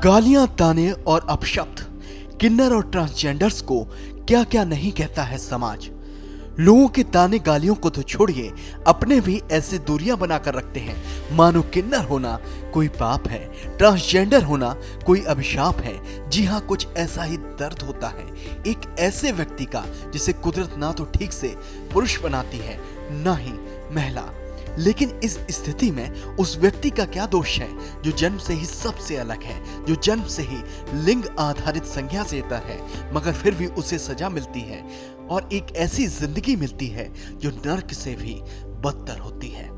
गालियां, ताने और अपशब्द, किन्नर और ट्रांसजेंडर्स को क्या क्या नहीं कहता है समाज। लोगों के ताने गालियों को तो छोड़िए, अपने भी ऐसे दूरियां बनाकर रखते हैं मानो किन्नर होना कोई पाप है, ट्रांसजेंडर होना कोई अभिशाप है। जी हाँ, कुछ ऐसा ही दर्द होता है एक ऐसे व्यक्ति का जिसे कुदरत ना तो ठीक से पुरुष बनाती है ना ही महिला। लेकिन इस स्थिति में उस व्यक्ति का क्या दोष है जो जन्म से ही सबसे अलग है, जो जन्म से ही लिंग आधारित संज्ञा से लेता है, मगर फिर भी उसे सजा मिलती है और एक ऐसी जिंदगी मिलती है जो नर्क से भी बदतर होती है।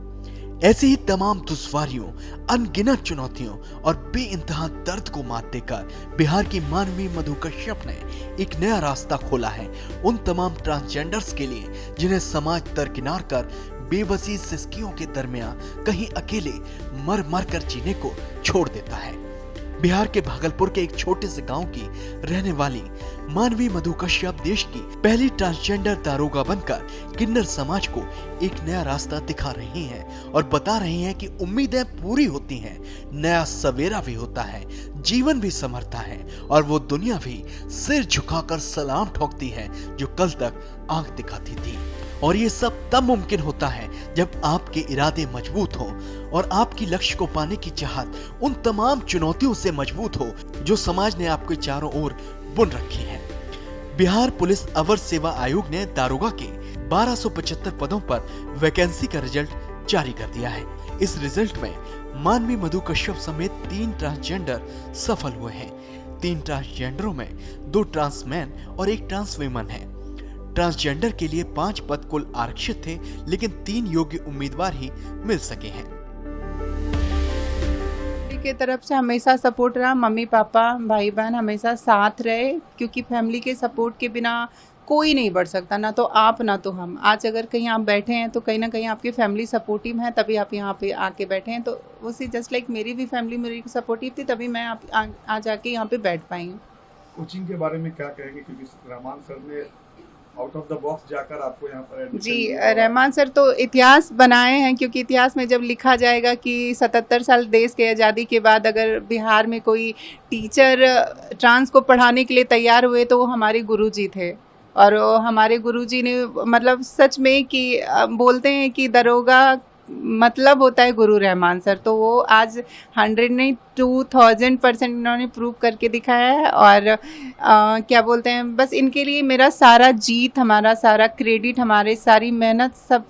ऐसी ही तमाम दुश्वारियों, अनगिनत चुनौतियों और बेइंतहा दर्द को मात देकर बिहार की मानवी मधु कश्यप ने एक नया रास्ता खोला है उन तमाम ट्रांसजेंडर्स के लिए जिन्हें समाज दरकिनार कर बेबसी सिसकियों के दरमियान कहीं अकेले मर मर कर जीने को छोड़ देता है। बिहार के भागलपुर के एक छोटे से गांव की रहने वाली मानवी मधु कश्यप देश की पहली ट्रांसजेंडर दारोगा बनकर किन्नर समाज को एक नया रास्ता दिखा रही हैं और बता रही हैं कि उम्मीदें पूरी होती हैं, नया सवेरा भी होता है, जीवन भी संवरता है और वो दुनिया भी सिर झुकाकर सलाम ठोकती है जो कल तक आंख दिखाती थी। और ये सब तब मुमकिन होता है जब आपके इरादे मजबूत हो और आपकी लक्ष्य को पाने की चाहत उन तमाम चुनौतियों से मजबूत हो जो समाज ने आपके चारों ओर बुन रखी है। बिहार पुलिस अवर सेवा आयोग ने दारोगा के 1275 पदों पर वैकेंसी का रिजल्ट जारी कर दिया है। इस रिजल्ट में मानवी मधु कश्यप समेत 3 ट्रांसजेंडर सफल हुए हैं। 3 ट्रांसजेंडरों में 2 ट्रांसमैन और 1 ट्रांस वीमन है। ट्रांसजेंडर के लिए 5 पद कुल आरक्षित थे, लेकिन 3 योग्य उम्मीदवार ही मिल सके हैं। की तरफ से हमेशा सपोर्ट रहा, मम्मी पापा भाई बहन हमेशा साथ रहे, क्योंकि फैमिली के सपोर्ट के बिना कोई नहीं बढ़ सकता, ना तो आप ना तो हम। आज अगर कहीं आप बैठे हैं तो कहीं ना कहीं आपकी फैमिली सपोर्टिव है, तभी आप यहाँ पे आके बैठे हैं। तो उसी जस्ट लाइक मेरी भी फैमिली मेरी सपोर्टिव थी, तभी मैं आज आके यहाँ पे बैठ पाई हूँ। कोचिंग के बारे में क्या कहेंगे, क्योंकि रहमान सर ने आउट ऑफ द बॉक्स जाकर आपको यहाँ पर जी, रहमान सर तो इतिहास बनाए हैं, क्योंकि इतिहास में जब लिखा जाएगा कि 77 साल देश के आज़ादी के बाद अगर बिहार में कोई टीचर ट्रांस को पढ़ाने के लिए तैयार हुए तो वो हमारे गुरुजी थे। और हमारे गुरुजी ने मतलब सच में कि बोलते हैं कि दरोगा मतलब होता है गुरु रहमान सर, तो वो आज 100 नहीं 2000% इन्होंने प्रूव करके दिखाया है। और क्या बोलते हैं, बस इनके लिए मेरा सारा जीत, हमारा सारा क्रेडिट, हमारे सारी मेहनत सब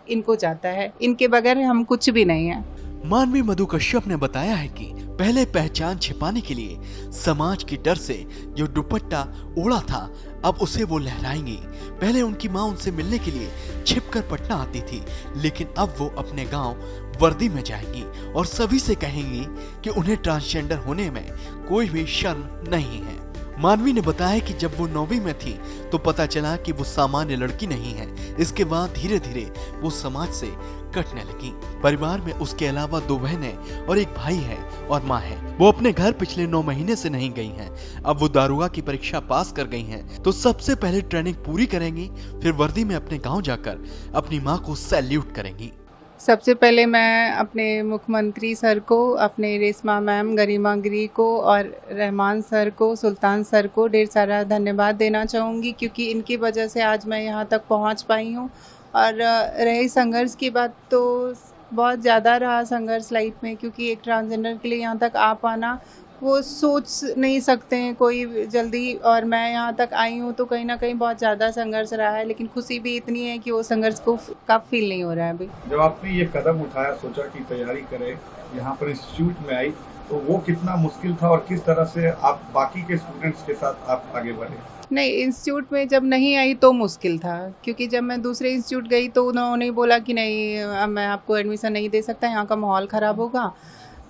इनको जाता है। इनके बगैर हम कुछ भी नहीं है। मानवी मधु कश्यप ने बताया है कि पहले पहचान छिपाने के लिए समाज की डर से जो दुपट्टा ओढ़ा था अब उसे वो लहराएंगी। पहले उनकी माँ उनसे मिलने के लिए छिपकर पटना आती थी, लेकिन अब वो अपने गांव वर्दी में जाएंगी और सभी से कहेंगी कि उन्हें ट्रांसजेंडर होने में कोई भी शर्म नहीं है। मानवी ने बताया कि जब वो 9वीं में थी तो पता चला कि वो सामान्य लड़की नहीं है। इसके बाद धीरे धीरे वो समाज से कटने लगी। परिवार में उसके अलावा 2 बहनें और 1 भाई है और माँ है। वो अपने घर पिछले 9 महीने से नहीं गई हैं। अब वो दारोगा की परीक्षा पास कर गई हैं, तो सबसे पहले ट्रेनिंग पूरी करेंगी, फिर वर्दी में अपने गाँव जाकर अपनी माँ को सैल्यूट करेंगी। सबसे पहले मैं अपने मुख्यमंत्री सर को, अपने रेशमा मैम, गरिमा गिरी को और रहमान सर को, सुल्तान सर को ढेर सारा धन्यवाद देना चाहूँगी, क्योंकि इनकी वजह से आज मैं यहाँ तक पहुँच पाई हूँ। और रही संघर्ष की बात, तो बहुत ज़्यादा रहा संघर्ष लाइफ में, क्योंकि एक ट्रांसजेंडर के लिए यहाँ तक आ पाना वो सोच नहीं सकते हैं कोई जल्दी। और मैं यहाँ तक आई हूँ तो कहीं ना कहीं बहुत ज़्यादा संघर्ष रहा है, लेकिन खुशी भी इतनी है कि वो संघर्ष को का फील नहीं हो रहा है अभी। जब आपने ये कदम उठाया, सोचा कि तैयारी करें, यहाँ पर इंस्टीट्यूट में आई, तो वो कितना मुश्किल था और किस तरह से आप बाकी के स्टूडेंट्स के साथ आप आगे बढ़े? नहीं, इंस्टीट्यूट में जब नहीं आई तो मुश्किल था, क्योंकि जब मैं दूसरे इंस्टीट्यूट गई तो उन्होंने बोला कि नहीं, मैं आपको एडमिशन नहीं दे सकता, यहाँ का माहौल ख़राब होगा।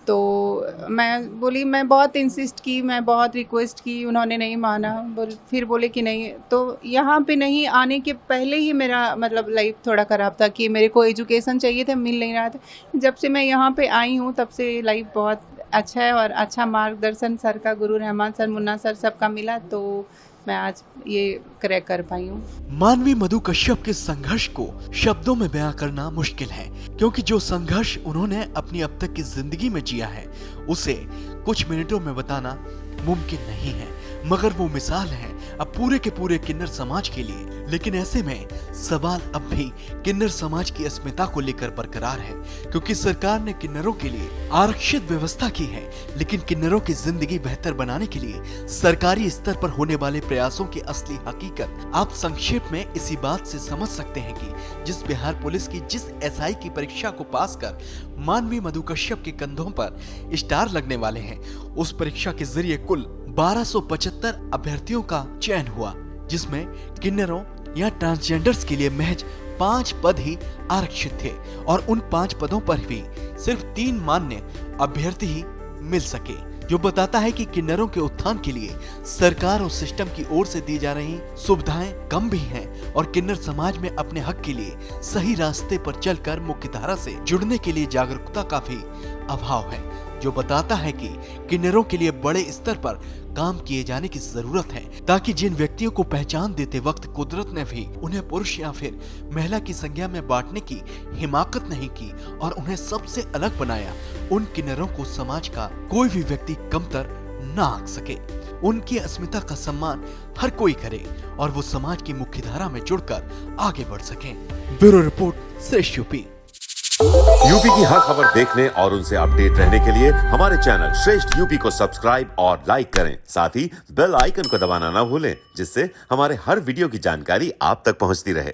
तो मैं बोली, मैं बहुत इंसिस्ट की, मैं बहुत रिक्वेस्ट की, उन्होंने नहीं माना। फिर बोले कि नहीं। तो यहाँ पे नहीं आने के पहले ही मेरा मतलब लाइफ थोड़ा ख़राब था कि मेरे को एजुकेशन चाहिए था, मिल नहीं रहा था। जब से मैं यहाँ पे आई हूँ तब से लाइफ बहुत अच्छा है और अच्छा मार्गदर्शन सर का, गुरु रहमान सर, मुन्ना सर, सबका मिला। तो मैं आज ये क्रैक कर पाई हूँ। मानवी मधु कश्यप के संघर्ष को शब्दों में बयां करना मुश्किल है, क्योंकि जो संघर्ष उन्होंने अपनी अब तक की जिंदगी में जिया है उसे कुछ मिनटों में बताना मुमकिन नहीं है, मगर वो मिसाल है अब पूरे के पूरे किन्नर समाज के लिए। लेकिन ऐसे में सवाल अब भी किन्नर समाज की अस्मिता को लेकर बरकरार है, क्योंकि सरकार ने किन्नरों के लिए आरक्षित व्यवस्था की है, लेकिन किन्नरों की जिंदगी बेहतर बनाने के लिए सरकारी स्तर पर होने वाले प्रयासों की असली हकीकत आप संक्षेप में इसी बात से समझ सकते हैं कि जिस बिहार पुलिस की जिस एसआई की परीक्षा को पास कर मानवी मधु कश्यप के कंधों पर स्टार लगने वाले हैं, उस परीक्षा के जरिए कुल 1275 अभ्यर्थियों का चयन हुआ, जिसमें किन्नरों या ट्रांसजेंडर्स के लिए महज 5 पद ही आरक्षित थे और उन 5 पदों पर भी सिर्फ 3 मान्य अभ्यर्थी ही मिल सके, जो बताता है कि किन्नरों के उत्थान के लिए सरकार और सिस्टम की ओर से दी जा रही सुविधाएं कम भी हैं और किन्नर समाज में अपने हक के लिए सही रास्ते पर चलकर मुख्यधारा से जुड़ने के लिए जागरूकता का भी अभाव है, जो बताता है कि किन्नरों के लिए बड़े स्तर पर काम किए जाने की जरूरत है, ताकि जिन व्यक्तियों को पहचान देते वक्त कुदरत ने भी उन्हें पुरुष या फिर महिला की संज्ञा में बांटने की हिमाकत नहीं की और उन्हें सबसे अलग बनाया, उन किन्नरों को समाज का कोई भी व्यक्ति कमतर ना आंक सके। उनकी अस्मिता का सम्मान हर कोई करे और वो समाज की मुख्यधारा में जुड़कर आगे बढ़ सके। ब्यूरो रिपोर्ट, श्रेष्ठ यूपी। यूपी की हर खबर देखने और उनसे अपडेट रहने के लिए हमारे चैनल श्रेष्ठ यूपी को सब्सक्राइब और लाइक करें। साथ ही बेल आइकन को दबाना ना भूलें, जिससे हमारे हर वीडियो की जानकारी आप तक पहुंचती रहे।